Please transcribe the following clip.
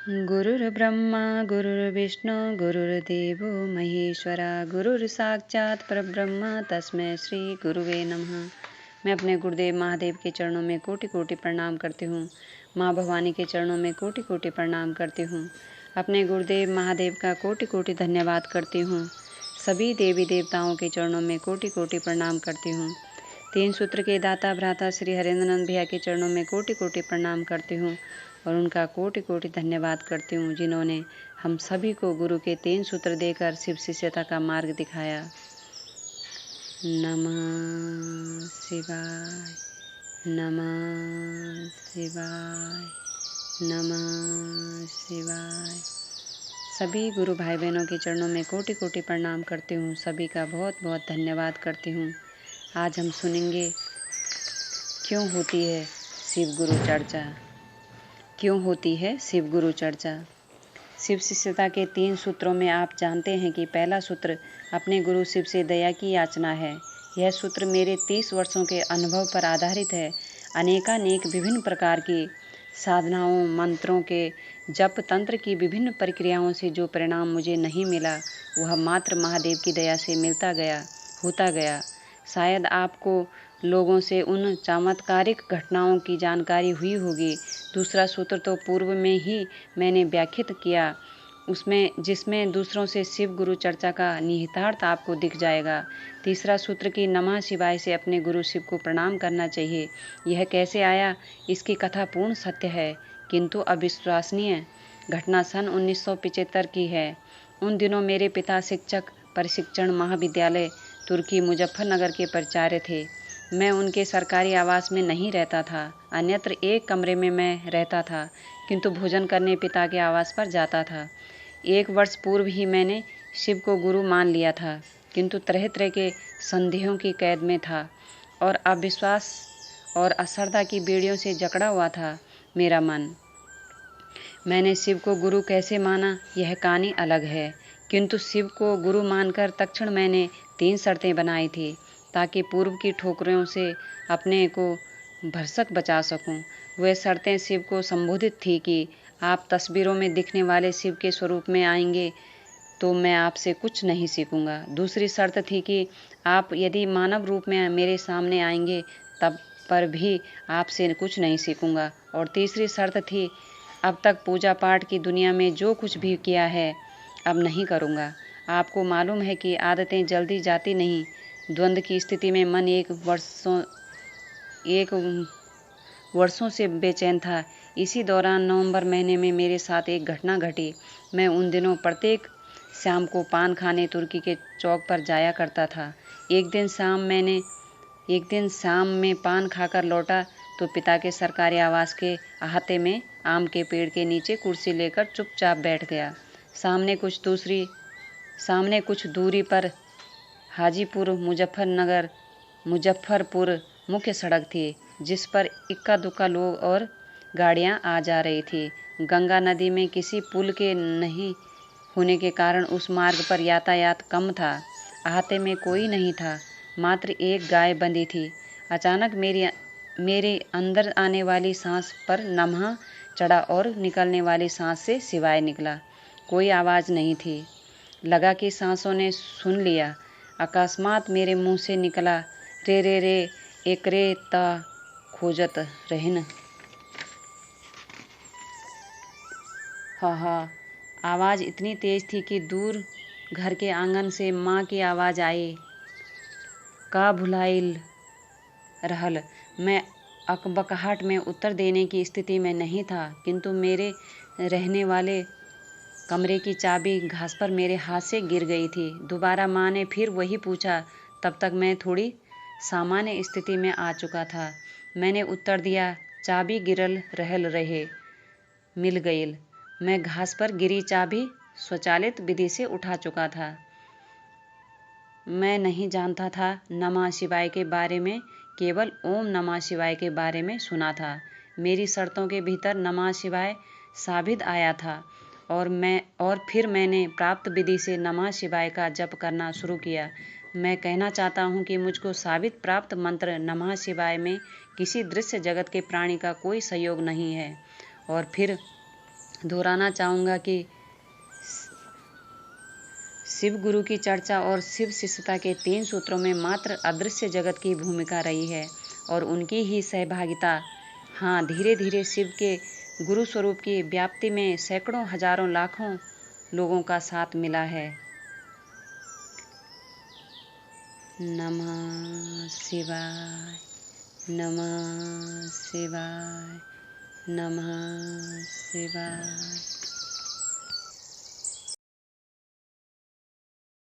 गुरुर्ब्रह्मा गुरुर्विष्णु गुरुर्देवो महेश्वरा गुरुर्साक्षात् परब्रह्म तस्मै श्री गुरुवे नमः। मैं अपने गुरुदेव महादेव के चरणों में कोटि कोटि प्रणाम करती हूँ। माँ भवानी के चरणों में कोटि कोटि प्रणाम करती हूँ। अपने गुरुदेव महादेव का कोटि कोटि धन्यवाद करती हूँ। सभी देवी देवताओं के चरणों में कोटि कोटि प्रणाम करती हूँ। तीन सूत्र के दाता भ्राता श्री हरेंद्रनाथ भैया के चरणों में कोटि कोटि प्रणाम करती हूँ और उनका कोटि कोटि धन्यवाद करती हूँ, जिन्होंने हम सभी को गुरु के तीन सूत्र देकर शिव शिष्यता का मार्ग दिखाया। नमः शिवाय, नमः शिवाय, नमः शिवाय। सभी गुरु भाई बहनों के चरणों में कोटि कोटि प्रणाम करती हूँ। सभी का बहुत बहुत धन्यवाद करती हूँ। आज हम सुनेंगे क्यों होती है शिव गुरु चर्चा। क्यों होती है शिव गुरु चर्चा। शिव शिष्यता के तीन सूत्रों में आप जानते हैं कि पहला सूत्र अपने गुरु शिव से दया की याचना है। यह सूत्र मेरे 30 वर्षों के अनुभव पर आधारित है। अनेकानेक विभिन्न प्रकार की साधनाओं, मंत्रों के जप तंत्र की विभिन्न प्रक्रियाओं से जो परिणाम मुझे नहीं मिला, वह मात्र महादेव की दया से मिलता गया, होता गया। शायद आपको लोगों से उन चमत्कारिक घटनाओं की जानकारी हुई होगी। दूसरा सूत्र तो पूर्व में ही मैंने व्याख्यात किया, जिसमें दूसरों से शिव गुरु चर्चा का निहितार्थ आपको दिख जाएगा। तीसरा सूत्र की नमः शिवाय से अपने गुरु शिव को प्रणाम करना चाहिए। यह कैसे आया, इसकी कथा पूर्ण सत्य है किंतु अविश्वसनीय। घटना सन 1975 की है। उन दिनों मेरे पिता शिक्षक प्रशिक्षण महाविद्यालय तुर्की मुजफ्फरनगर के प्राचार्य थे। मैं उनके सरकारी आवास में नहीं रहता था, अन्यत्र एक कमरे में मैं रहता था, किंतु भोजन करने पिता के आवास पर जाता था। 1 वर्ष पूर्व ही मैंने शिव को गुरु मान लिया था, किंतु तरह तरह के संदेहों की कैद में था और अविश्वास और अश्रद्धा की बेड़ियों से जकड़ा हुआ था मेरा मन। मैंने शिव को गुरु कैसे माना, यह कहानी अलग है, किंतु शिव को गुरु मानकर तत्क्षण मैंने 3 शर्तें बनाई थी ताकि पूर्व की ठोकरों से अपने को भरसक बचा सकूं। वह शर्तें शिव को संबोधित थी कि आप तस्वीरों में दिखने वाले शिव के स्वरूप में आएंगे तो मैं आपसे कुछ नहीं सीखूंगा। दूसरी शर्त थी कि आप यदि मानव रूप में मेरे सामने आएंगे तब पर भी आपसे कुछ नहीं सीखूंगा। और तीसरी शर्त थी, अब तक पूजा पाठ की दुनिया में जो कुछ भी किया है अब नहीं करूंगा। आपको मालूम है कि आदतें जल्दी जाती नहीं। द्वंद्व की स्थिति में मन एक वर्षों से बेचैन था। इसी दौरान नवंबर महीने में मेरे साथ एक घटना घटी। मैं उन दिनों प्रत्येक शाम को पान खाने तुर्की के चौक पर जाया करता था। एक दिन शाम में पान खाकर लौटा तो पिता के सरकारी आवास के अहाते में आम के पेड़ के नीचे कुर्सी लेकर चुपचाप बैठ गया। सामने कुछ दूरी पर हाजीपुर मुजफ्फरपुर मुख्य सड़क थी, जिस पर इक्का दुक्का लोग और गाड़ियां आ जा रही थी। गंगा नदी में किसी पुल के नहीं होने के कारण उस मार्ग पर यातायात कम था। अहाते में कोई नहीं था, मात्र एक गाय बंधी थी। अचानक मेरे अंदर आने वाली सांस पर नमः चढ़ा और निकलने वाली सांस से शिवाय निकला। कोई आवाज़ नहीं थी। लगा कि सांसों ने सुन लिया। अकस्मात मेरे मुंह से निकला, रे रे रे एकरे ता खोजत रहन। हा। आवाज़ इतनी तेज थी कि दूर घर के आंगन से माँ की आवाज़ आई, का भुलाइल रहल। मैं अकबकाहट में उत्तर देने की स्थिति में नहीं था, किंतु मेरे रहने वाले कमरे की चाबी घास पर मेरे हाथ से गिर गई थी। दोबारा माँ ने फिर वही पूछा। तब तक मैं थोड़ी सामान्य स्थिति में आ चुका था। मैंने उत्तर दिया, चाबी गिरल रहल रहे, मिल गईल। मैं घास पर गिरी चाबी स्वचालित विधि से उठा चुका था। मैं नहीं जानता था नमः शिवाय के बारे में, केवल ओम नमः शिवाय के बारे में सुना था। मेरी शर्तों के भीतर नमः शिवाय साबित आया था और फिर मैंने प्राप्त विधि से नमः शिवाय का जप करना शुरू किया। मैं कहना चाहता हूँ कि मुझको साबित प्राप्त मंत्र नमः शिवाय में किसी दृश्य जगत के प्राणी का कोई सहयोग नहीं है। और फिर दोहराना चाहूँगा कि शिव गुरु की चर्चा और शिव शिष्यता के 3 सूत्रों में मात्र अदृश्य जगत की भूमिका रही है और उनकी ही सहभागिता। हाँ, धीरे धीरे शिव के गुरु स्वरूप की व्याप्ति में सैकड़ों, हजारों, लाखों लोगों का साथ मिला है। नमः शिवाय, नमः शिवाय, नमः शिवाय।